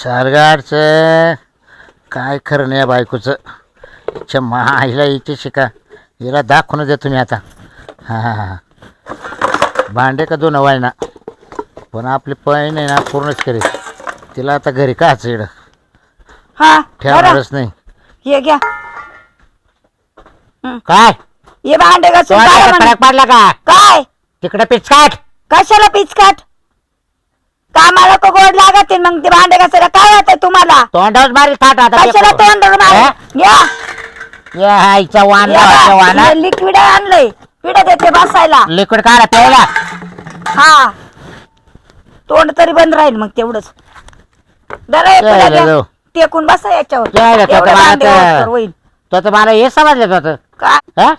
चारगाडचं काय खरं नाही बायकोचं. अच्छा आईला हिची शिका हिला दाखवून दे तुम्ही आता. हां हां हां भांडे का दोन ना पण आपली पैन आहे ना पूर्णच करेल. तिला आता घरी काच इकडं हा ठेवणारच नाही. हे घ्या काय ये भांडे घासून काय म्हणे? फरक पडला का काय तिकडे पिचकाट. कशाला पिचकाट कामाला को गोड लागत मग ते भांडे घासायला काय होतंय तुम्हाला? तोंडावर मारी थाट आता. कशाला तोंडावर मार घ्या. या आईचा वाण लावायचा वाणा. लिक्विड आणलंय पिढ देते बसायला. लिक्विड काढा प्यायला. हा तोंड तरी बंद राहील मग तेवढंच. जाऊ. टेकून बसा याच्यावर प्यायला तो एवढं तर भांडे मला ओलसर होईल. तर मला हे समजलं होतं. काय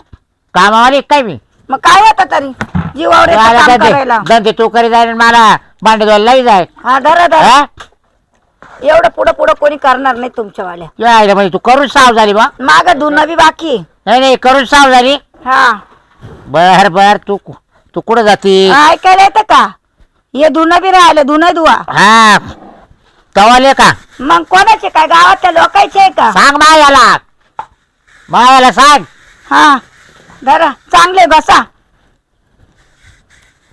कामावाली काय मी मग काय होतं तरी जीवावर येतं काम करायला. धंदे तू करी जाय मला भांडे धुवायला लई जाय. हा धरा धरा हा? एवढं पुढं पुढं कोणी करणार नाही तुमच्यावाल्या. या म्हणजे तू करून साव झाली बा. माग धुणं बी बाकी. नाही नाही करून साव झाली. हा बर बर तू तू कुठं जाती? ऐकायला येतं का? हे धुणं बी राहिलं धुणं धुवा. हा तवाले का मग कोणाचे काय गावातल्या लोकांचे आहे का? सांग मायाला सांग. हा धरा चांगले बसा.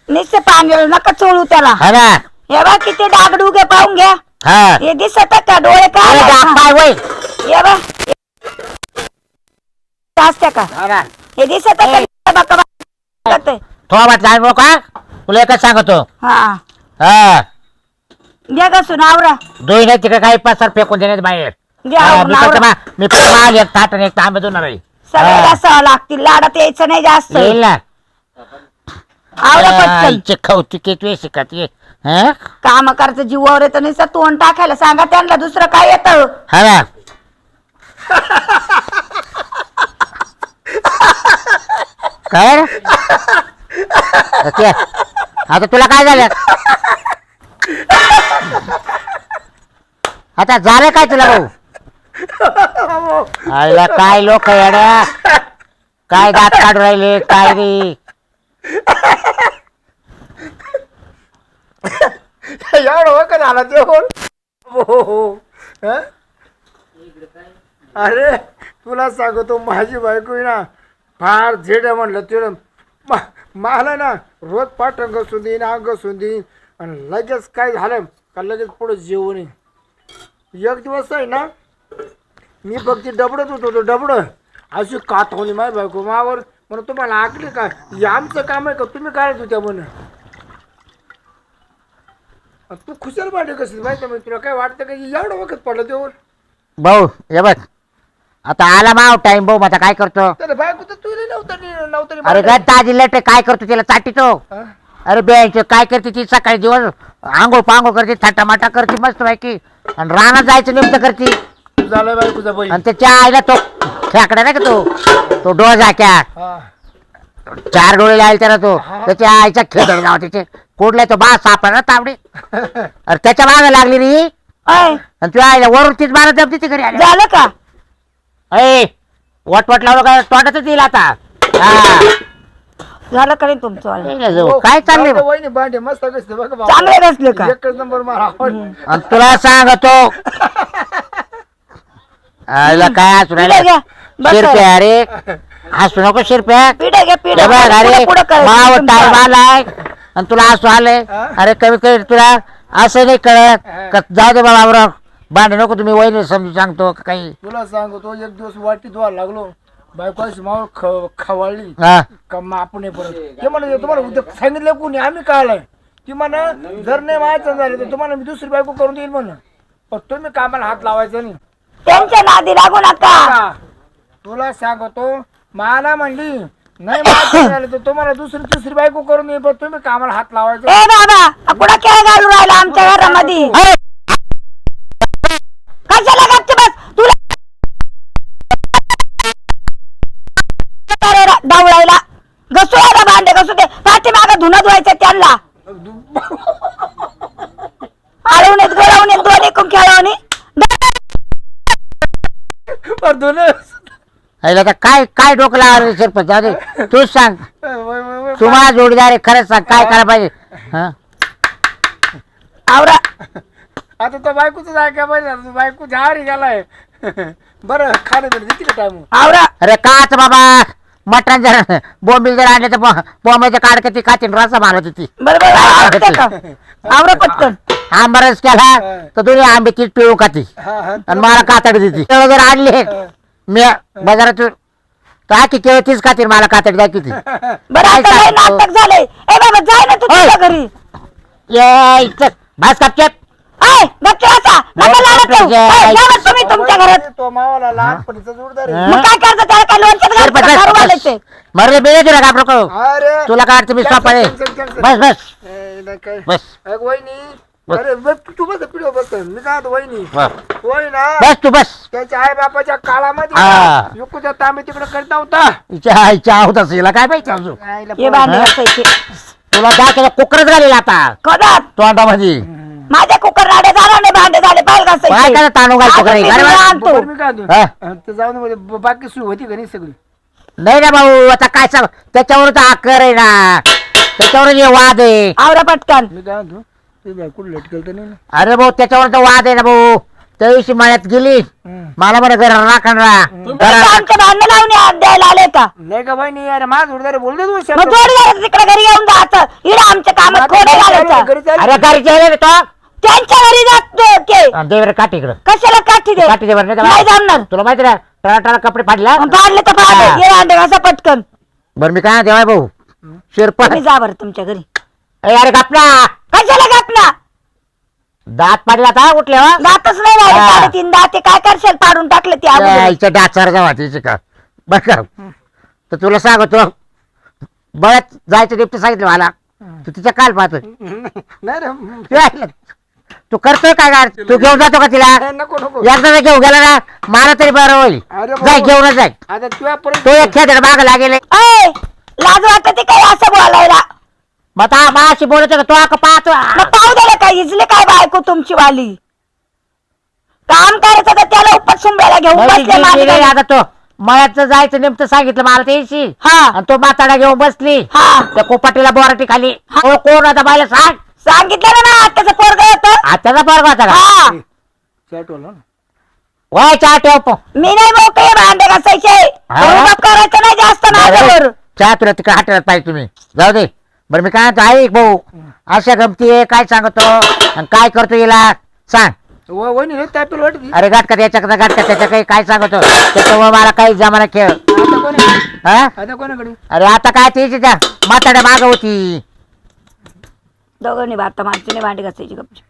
नुसते पाणी नका चोळू त्याला. हा ना. हे बघ किती डागडुगे पाहून घ्या. हा हे दिसत का डोळे काय काय वय हे बघ असते का हे दिसत का? थोडा वाट जाण का तुला एकच सांगतो. हा हा घ्या घासून आवरा. दोन नाही तिकडे काही पसार फेकून देण्यात बाहेर. घ्या आवरून आवरा. मी पण एक ताट आणि एक तांबे दोन आहे. सगळे घासावं लागतील. लाडात यायचं नाही जास्त. येईल ना. आवरा पटकन. आईचे कौतुके तू शिकत ये. काम करायचं जीवावर येतं नाही तोंड टाकायला सांगा त्यांना. दुसरं काय येतं? हा ना. काय रे? आता तुला काय झालं? आता झालं काय तुला भाऊ? आईला काय लोक येड्या काय दात काढून राहिले काय रे? एवढं का झाला जेवण? अरे तुला सांगतो माझी बायको आहे ना फार झेड आहे म्हणलं तिला मला ना रोज पाठ घसून देईन अंग घसून देईन आणि लगेच काय झालं का लगेच पुढं जेवण आहे. एक दिवस आहे ना मी फक्त डबडत होतो डबडं अशी कात होली माझी बायको मावर म्हणून तुम्हाला आकली का हे आमचं काम आहे का तुम्ही काय होत्या म्हणून. तू खुशाल भांडे कशी माहिती मग तुला काय वाटतं का एवढं वखत पडलं तेव्हा भाऊ हे बघ आता आला माव टाइम भाऊ आता काय करतो? तर बायको तर तुला नव्हतं अरे काय ताजी लेट काय करतो तिला चाटीतो. अरे बेंच काय करते ती सकाळी दिवस आंघोळ पांघोळ करते थाटामाटा करते मस्त पैकी आणि रानात जायचं निमित्त करते. झालं बायकोचा बैल आणि त्याच्या आईला तो खेकडा नाही का तो डोळा क्या 4 डोळे लाईल त्याला तो त्याच्या आईचा खेळ नाव त्याचे कोडलाय तो बा सापडा ना तावडे. अरे त्याच्या मागे लागली रे आणि तुझ्या आईला वरून तीच मारत जमते ती घरी आली. झालं का? अय वटवट लावलं काय तोंडातच येईल आता. झालं का नाही तुमचं? काय चाललंय वहिनी भांडे मस्त कसते बघा चांगले नसले का? एकच नंबर मला आणि तुला सांगतो आईला काय हसू राहिला शिरप्या अरे हसू नको शिरप्या. पिढ्या घ्या पिढ्या. अरे माव टाइम आलाय आणि तुला हसू आलंय. अरे कमी कमी तुला असं नाही कळत जाऊ दे बाबा भांडे नको तुम्ही वहिनी समजून सांगतो काही. तुला सांगतो एक दिवस वाटी धुवायला लागलो बायको मावर खवाळली का आपण परत ते म्हणा तुम्हाला उद्या सांगितलं कोणी आम्ही काय आलाय ती म्हणा जर नाही व्हायचं झालं तर तुम्हाला मी दुसरी बायको करून देईल म्हणून पण तुम्ही कामाला हात लावायचा नाही. त्यांच्या नादी लागू नका. तुला सांगतो मला म्हणली नाही व्हायचं झालं तर तुम्हाला दुसरी बायको करून देईल पण तुम्ही कामाला हात लावायचा. ए बाबा कुठं खेळ घालू राहिला आमच्या घरामध्ये? कशाला गप्प बस तुला डावळायला घसू आला भांडे घसू दे पाठीमागं धुणं धुवायचं त्यांना. आळवणीत गळवणीत दोन्ही कुम खेळवणी आता काय काय डोकं लावा सरपंच जाऊ दे तूच सांग. तुम्हाला जोडीदार आहे खरंच सांग काय करायला पाहिजे. आवरा आता तो बायकोच ऐका पाहिजे बायको झारी गेलाय बरं खाणं भेट देते का टाइम आवरा अरे काच बाबा मटण जर बोंबील जर आणले तर बोंबाच्या काढ ती खाती रसा मारत होती बरोबर आवरते का आवरा पटकन आंबारस केला तर दोन्ही आंबे तीच पिळू खाती हा हा आणि मला कातडी देते तेवढं जर आणले मी बाजारातून काय की केवळ तीच खाती मला कातडी द्या किती बरं आता लय नाटक झाले ए बाबा जाय ना तू तुझ्या घरी ये बस कपचेप ऐ गप्प बसा नका लाडत ठेवू. ऐ, जा बस तुम्ही तुमच्या घरात तो मावाला लहानपणीचा जोडदार आहे. मग काय करता त्याला काय लोणच्यात घालून घालायचे मरले बेळे तुला का नको अरे तुला काय तुम्ही cancel, स्वप्न cancel, cancel. बस बस ए, नाही काय बस अगं वहिनी अरे बस तू बस पिढो बस मी काय म्हणतो, वहिनी बस होय ना बस तू बस त्याच्या आई बापाच्या काळामध्ये हा. युकुचा तांबे तिकडे करता होता इच्छा होत असेल काय पाहिजे अजून आईला हे भांडे हा? घासायचे तुला दाखल कुकरच घालेला आता कदात तोंडामध्ये माझ्या कुकर राडे झाला नाही भांडे झाले पाल काय घासायचे काय ताणू घालतो आता का रे? मी अरे वा. आणतो. बरं, मी काय म्हणतो, हा. ते जाऊन दे, बाकी सुरू होती का नाही सगळी नाही ना भाऊ आता काय सांग त्याच्यावर तर आकर आहे ना त्याच्यावर जे वाद आहे आवरा पटकन मी काय म्हणतो ते बायको लटकल तर नाही ना अरे भाऊ त्याच्यावर तर वाद आहे ना भाऊ त्या दिवशी मळ्यात गेली मला बरं घर राखण आमच्या भांडण लावून हात द्यायला आले का नाही का बहिणी अरे माझ जोडदार बोलते तू मग शब्द. जोडी घालायचं तिकडे घरी येऊन जायचं इकडे आमच्या कामात खोडे घालायचं घरी चालली. अरे गाडी चालले तो त्यांच्या घरी जातो ते देवर काठी इकडं कशाला काठी दे काठी दे बरं नाही जमणार तुला माहिती ना टळा कपडे फाडला मग फाडले तर फाडले हा. ये भांडे घासा पटकन बरं मी काय देवाय भाऊ शिरपण तुम्ही जा बरं तुमच्या घरी अरे गपला कशाला घातला दात पाडला आता उठले हो दातच नाही राहिले हा. 3.5 दाते काय करशाल पाडून टाकले ते अगोदर. इच्छा डाचार जावा तिची का बर का तर तुला सांगतो बळ्यात जायचं डिप्टी सांगितलं मला तू तिच्या काल पाहतोय नाही रे तू ऐकलं? तू करतोय काय गाड तू घेऊन जातो का तिला नको नको एकदा जर घेऊन गेला ना मला तरी बरं होईल अरे जाय बाबा. घेऊनच जाय आता तुझ्या परत तो एक खेळ माग लागेल ऐ, लाज वाटते काय असं बोलायला मग आता माशी बोलतो का तो का पाहतो मग पाहू द्यायला काय इजले काय बायको तुमची वाली काम करायचं तर त्याला उपट सुंब्याला घेऊन बसले माझ्या घरी. आता तो मळ्याचं जायचं नेमकं सांगितलं मला त्याशी हा आणि तो माताडा घेऊन बसली हा त्या कोपाटीला बोराटी खाली तो कोण आता बायला सांग सांगितलं ना आत्याचं पोरग होतं आताचा पोरगा होता का हा चॅट होला ना वय चहा ठेव पो. मी नाही मोकळे भांडे घासायचे हा? रुबाब करायचं नाही जास्त माझ्यावर चहा तुला तिकडे हाटत पाहिजे तुम्ही जाऊ दे बरं मी काय म्हणतो, ऐक भाऊ अशा गमती आहे काय सांगतो आणि काय करतो हिला सांग वहिनी रे त्या पिलं वाटत अरे गाठका याच्याकडे गाठका त्याच्या काही काय सांगतो त्याच्यामुळे मला काही जमाना खेळ आता कोणी हा आता कोणाकडे अरे आता काय त्याची त्या म्हाताड्या माग होती दोघांनी भाता माणसाने भांडे घासायची गप्प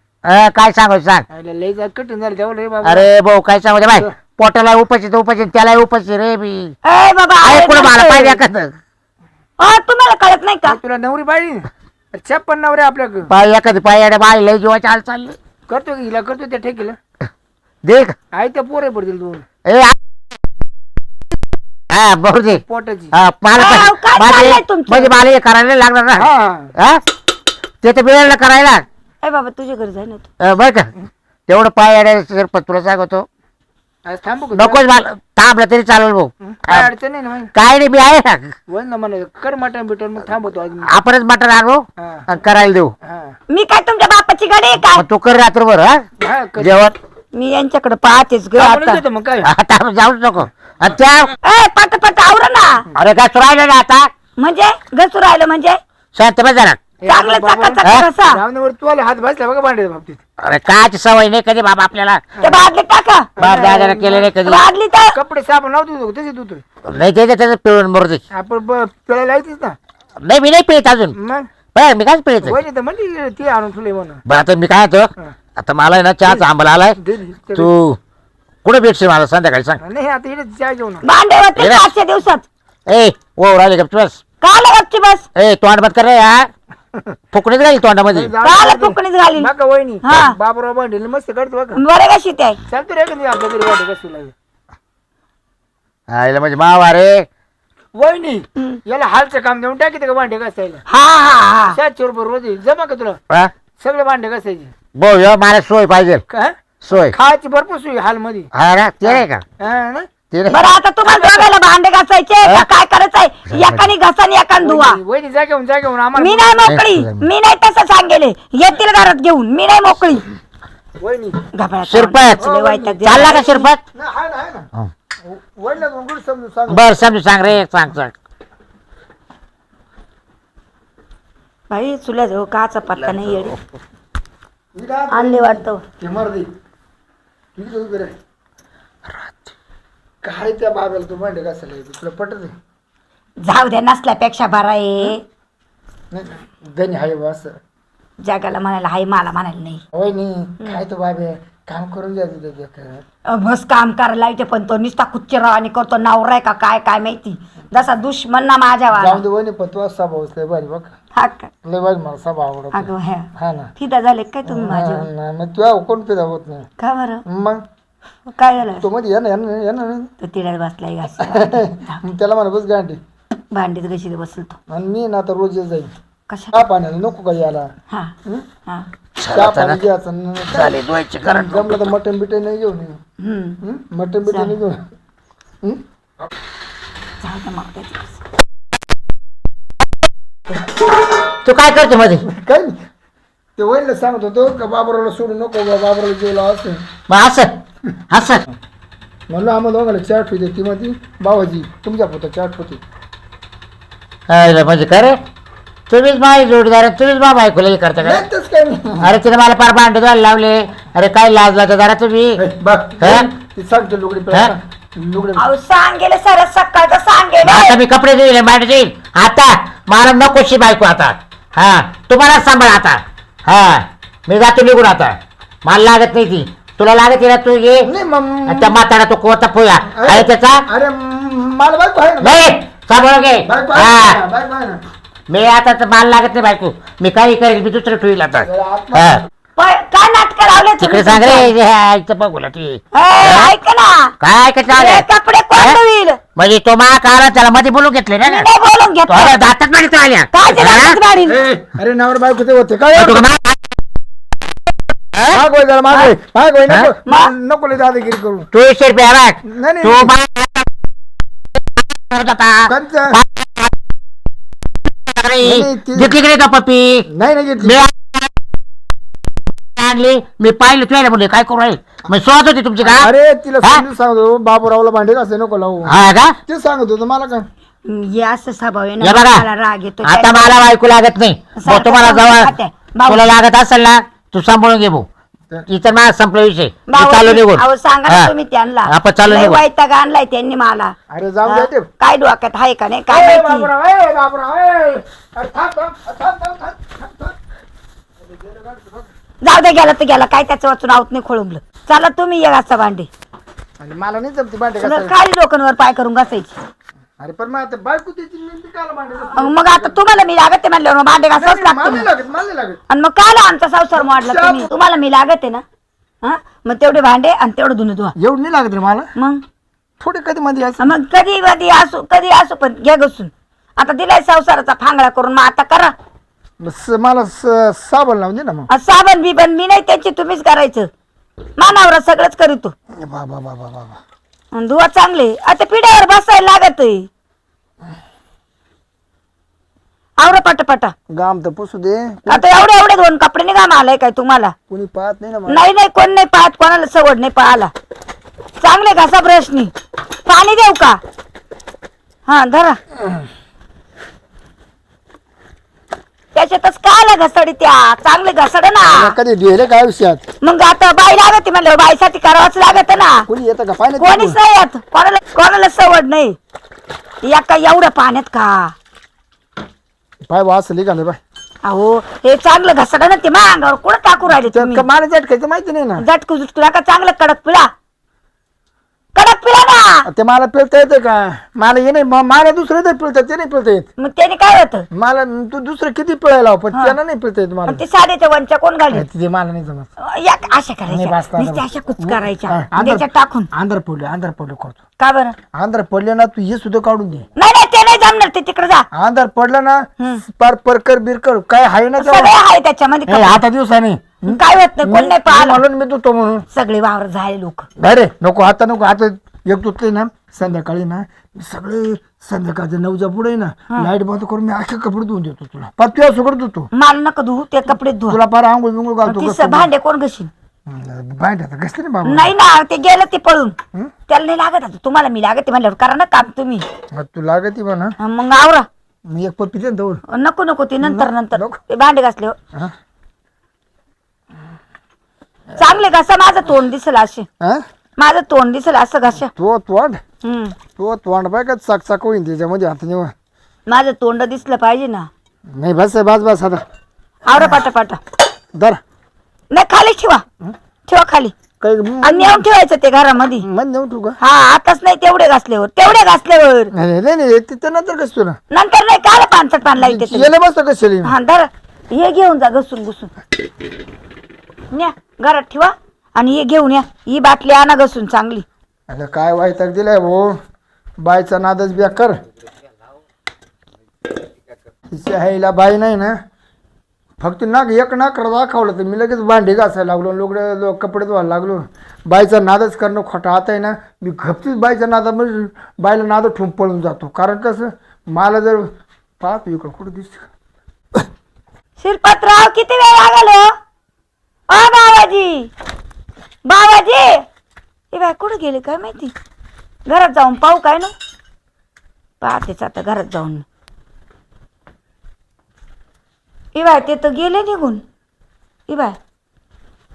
काय सांगायचं सांग आईला लय जा कठीण झालं तेव्हा रे बाबा अरे भाऊ काय सांगू बाय पोटाला उपाशी तर उपाशी त्याला उपाशी रे मी ए बाबा आहे कुठं मला पाहिजे एखादं तुम्हाला कळत नाही का तुला नवरी बाई 56 नवरे आपल्याकडे पाय एखादी पाय बाय लय जीवाची हाल चालली करतो की हिला करतो त्या ठेकीला देख आई त्या पोरे पडतील दोन ए हा बरोबर दे पोटाची हा, मला अहो, काय चाललंय माझे तुमचं? म्हणजे मला हे करायला लागणार ना हा हा ते तर मिळालं करायला ए बाबा तुझ्या घरी जाय ना तू. बरं का तेवढं पाय अडे तुला सांगतो आज थांबू का नकोच मला थांबलं तरी चालेल भाऊ काय अडचण नाही ना मग. काय नाही मी आहे ना वय ना मला कर मटण बिटन मग थांबवतो आज मी. आपणच मटण आणू हा आणि करायला देऊ हा मी काय तुमच्या बापाची गाडी आहे काय मग तू कर रात्रभर हा हा कर. जेवण मी यांच्याकडे पाहतेच ग थांबूनच आता देतो मग काय आता आपण जाऊच नको आणि त्या ए पट पट आवरा ना अरे काय राहिलं ना आता म्हणजे घसू राहिलं म्हणजे शांत बस जरा चांगलं बाबा. चकाचक कसा रावणावर तू आले हात भाजला बघा भांडे बाबतीत अरे कायची सवय नाही कधी बाबा आपल्याला ते बादली टाका बाप दादाने केले नाही कधी बादली तर कपडे साबण लावतो तसे धुतो नाही त्याचं पिळून मरते आपण पिळायला येतेच ना नाही मी नाही पिळत अजून मग बरं मी काय पिळत वहिनी तर म्हणली ती आणून तुले म्हणून बरं आता मी काय होतो आता मला आहे ना चहाचा आंबला आलाय तू कुठे भेटशील मला संध्याकाळी सांग नाही आता इकडे चहा घेऊन भांडे होते येडा. 500 दिवसात ए ओ राहिले गप्प बस काला गपची बस ए तोंड बंद कर रे यार फुकणीच राहील तोंडामध्ये काला फुकणीच घालीन नका वहिनी हा. बाबूराव भांडील मस्त करतो बघा बरे कशी ते चालतो रे का आपल्या घरी भांडे कसं लागेल आईला म्हणजे मावा रे वहिनी याला हालचं काम देऊन टाकी का भांडे घासायला हा हा हा 700 रुपये रोज येईल. जमा का तुला हा? सगळे भांडे घासायचे भाऊ या मला सोय पाहिजे काय सोय खायची भरपूर सोयी हाल मध्ये हा ना ते नाही का ते नाही बरं आता तुम्हाला दोघायला भांडे घासायचे का काय करायचंय एकाने घासा आणि एकाने धुवा वहिनी जा घेऊन मी आम्हाला नाही मोकळी मी नाही तसं सांगेले येतील घरात घेऊन मी नाही मोकळी वहिनी घाबरा शिरपत चालला का शिरपत नाही आहे ना आहे ना वडिला गुड समजून सांग बर समजू सांग रे सांग सांग बाई चुल्या जवळ काचा पत्ता नाही येडी मी काय आणले वाटतं ते मर दे ठीक उभे रे काय त्या बाबाला तू मांडे कसायला तुला पटत आहे जाऊ द्या नसल्यापेक्षा बरा आहे नाही धनी हाय बस जगाला म्हणायला हाय मला म्हणायला नाही वहिनी काय तो बाबे काम करून द्यायचं त्याच्या बस काम करायला येते पण तो नुसता कुच्चेरा आणि करतो नवरा आहे का काय काय माहिती जसा दुश्मन ना माझ्या जाऊ वाला दे वहिनी पण तू स्वभाव लय भारी बघ हा का लय भारी मला स्वभाव आवडत अगं ह्या हा ना फिदा झाले काय तुम्ही माझ्या हा ना, मग तुला कोण पिदा होत नाही का बरं मग काय झालं तो मध्ये येणार तो तिला बसलाय घास मग त्याला म्हणा बस गांडी भांडीत कशी बसल तो आणि मी ना आता रोज येत जाईल कशा चहा पाण्याला नको का याला हा हा चहा पाणी घ्यायचं चालेल धुवायची कारण जमलं तर मटन बिटन नाही घेऊन ये. हम्म मटन बिटन नाही घेऊन हं? जाऊ दे मग त्याची. तू काय करतो मध्ये काय नाही ते वहिनीला सांगत होतो का बाबराला सोडू नको बा, बाबराला जेवला असं मग असं असं म्हणलं आम्हाला दोघांना चाट होती ती मध्ये बाबाजी तुमच्या पोता चाट होती अरे म्हणजे काय रे तुम्हीच माझी जोडीदार आहे, तुम्हीच माझ्या बायकोला हे करता का नाही तसं काय नाही अरे तिने मला फार भांडे धुवायला लावले अरे काय लाज लागत जरा तुम्ही हे, बघ हा? ती सांगते लुगडी हा? लुगडी अहो सांगेल सर सकाळचं सांगेल आता मी कपडे दिले भांडे देईल आता मला नकोशी बायको आता हा तुम्हाला सांभाळ आता हा मी जातो निघून आता मला लागत नाही ती तुला लागत ना तू ये नाही मग आणि त्या म्हातारा तो कोणता पोया आहे त्याचा अरे मला बायको आहे ना नाही सांभाळ घे बायको आहे हा ना, बायको आहे ना मी आता तर मला लागत नाही बायको मी काही करेल मी दुसरं ठेवील आता हा काय नाटक लावले तुम्ही तिकडे सांग रे आईचं बघूला ती ऐक ना काय हे काय कपडे कोण धुईल म्हणजे तो मा काला त्याला मध्ये बोलून घेतले ना नाही बोलून घेतो तो दातात मारित आल्या काय ते दातात मारीन? ए, अरे नवर बायको ते होते काय तू मा- मागोय जरा मागोय मागोय हा? नको नको लय दादागिरी करू तू 100 रुपये बघ नाही नाही, तू नाही करत होता कंचा. नाही, ती- घेतली का पप्पी नाही नाही घेतली मी आणली मी पाहिलं तुला म्हणले काय करू राहील मग स्वाद होती तुमची का अरे तिला हा? समजून सांगतो बाबूरावला भांडे असं नको लावू हा का ते सांगत होतं मला काय हे असं स्वभाव आहे हे ना बघा मला राग येतो आता मला बायको लागत नाही भाऊ तुम्हाला जवळ तुला लागत असेल ना तू सांभाळून घे भाऊ इतर मला संपला विषय मी चालू निघून अहो सांगा ना हा. तुम्ही त्यांना आपण चालू लय निघू वैताग आणलाय त्यांनी मला अरे जाऊ हा? द्या ते काय डोक्यात आहे का नाही काय ए, माहिती बाबूराव, ए, बाबूराव, ए. अरे थांब, थांब, थांब, थांब, थांब, थांब. जाऊ दे गेला तर गेला काय त्याचं वाचून आऊत नाही खोळंबलं चला तुम्ही ये घासा भांडे आणि मला नाही जमती भांडे पुन्हा घासायला. खाली लोकांवर पाय करून घासायची अरे पण मग आता बायको त्याची मी काला भांडे घासू? मग आता तुम्हाला मी लागते म्हणल्यावर मग भांडे घासावंच नाही, मला लागतं नाही मग. लागत मला नाही लागत आणि मग काय आमचा संसार मोडला तुम्ही तुम्हाला मी लागत आहे ना हा मग तेवढे भांडे आणि तेवढं धुणं धुवा एवढं नाही लागत रे मला मग थोडे कधी मध्ये असं मग कधी असू पण घ्या घुसून आता दिलाय संसाराचा फांगडा करून मग आता करा मला साबण लावून दे ना मग आणि साबण बिबन मी नाही त्यांची तुम्हीच करायचं मानावर सगळंच करीतो बाबा बाबा बाबा आणि धुवा चांगले आता पिढ्यावर बसायला लागत आवरा पटापटा गाम तर पुसू दे आता एवढे दोन कपडे नाही घाम आलाय काय तुम्हाला कोणी पाहत नाही ना मला नाही कोण नाही पाहत कोणाला सवड नाही पाहाला चांगले घासा ब्रशनी पाणी देऊ का हा धरा त्याच्यातच काय घसडी त्या चांगले घसड ना कधी दिले काय विषयात मग आता बाई लागते म्हणलं बाईसाठी करावंच लागत ना कोणी येतं का पाहिजे कोणीच नाही येत कोणाला सवड नाही एका एवढ्या पाण्यात का पाय बा असं लिगाले बाय अहो हे चांगलं घसड ना ते मा अंगावर कुठं टाकू राहिले तुम्ही मला झटकायचं माहिती नाही ना झटकू झुटकू का चांगलं कडक पिळा ना ते मला पिळता येतं का मला हे नाही मला दुसरं ते पिळतात ते नाही पिळता येत मग त्याने काय होतं मला तू दुसरं किती पिळायला पण त्यांना नाही पिळता येत मला ते साडेच्या वंच्या कोण घाली ते मला नाही जमत अशा नाही, बस, करायच्या नुसत्या अशा कुच करायच्या आंध्र- त्याच्यात टाकून आंध्र पडले करतो का बरं आंध्र पडले ना तू हे सुद्धा काढून दे नाही ते नाही जमणार ते तिकडे जा आंध्र पडलं ना पार परकर बिरकर काय आहे ना सगळे आहे त्याच्यामध्ये आता दिवसाने काय होत नाही कोण नाही पाहिलं म्हणून मी तो म्हणून सगळे वावर झाले लोक अरे नको आता एक धुतले ना संध्याकाळी ना सगळे संध्याकाळच्या 9च्या पुढे ना लाईट बंद करून मी अख्खे कपडे धुवून देतो तुला पार तुला सुकड धुतो माल नका धुवू ते कपडे धुवा तुला पार आंघोळ बिंगोळ घालतो भांडे कोण घशीन बांधत कसं नाही बाबा. नाही ना ते गेलं ते पळून. हं? त्याला नाही लागत आता तुम्हाला मी लागते म्हणल्यावर करा ना काम तुम्ही. तू लागती म्हणा. मग आवरा. मी एक पप्पी दे दौड. नको नको ते नंतर नंतर नको. ते भांडे घासले हो. हा? चांगले घासा माझं तोंड दिसेल असे. हा? माझं तोंड दिसेल असं घासा. तो तोंड हम्म. तो तोंड पाय का चकचक होईन त्याच्यामध्ये हात निवा. माझं तोंड दिसलं पाहिजे ना. नाही बस बस आता आवरा पाटा पाटा. दर नाही खाली ठेवा. ठेवा खाली काही आणि नेऊन ठेवायचं ते घरामध्ये. मन नेऊ तू का. हा आताच नाही तेवढे घासल्यावर तेवढे घासल्यावर नाही तिथं नंतर कसं तुला नंतर नाही काल पानसट पान लाईट येते. गेलं बसतं कशाला. हा धर हे घेऊन जा घसून घुसून न्या घरात ठेवा आणि हे घेऊन या. ही बाटली आणा घसून चांगली. अरे काय वाईट दिलाय भाऊ. बायचा नादच बेकार. तिच्या आईला बाई नाही ना. फक्त एक नाकर दाखवलं तर मी लगेच भांडी घासायला लागलो. लोक कपडे धुवायला लागलो. बाईचा नादच करणं खोटा आता आहे ना. मी घपचीच बाईचा नादामध्ये बाईला नाद ठेवून पळून जातो. कारण कसं मला जर पाहतो इकडं कुठं दिसत. शिरपतराव किती वेळ लागलो. अ बाबाजी बाबाजी हे बाय कुठं गेले काय माहिती. घरात जाऊन पाहू काय ना. पाहतेच आता घरात जाऊन. बाय ते तर गेले निघून. बाय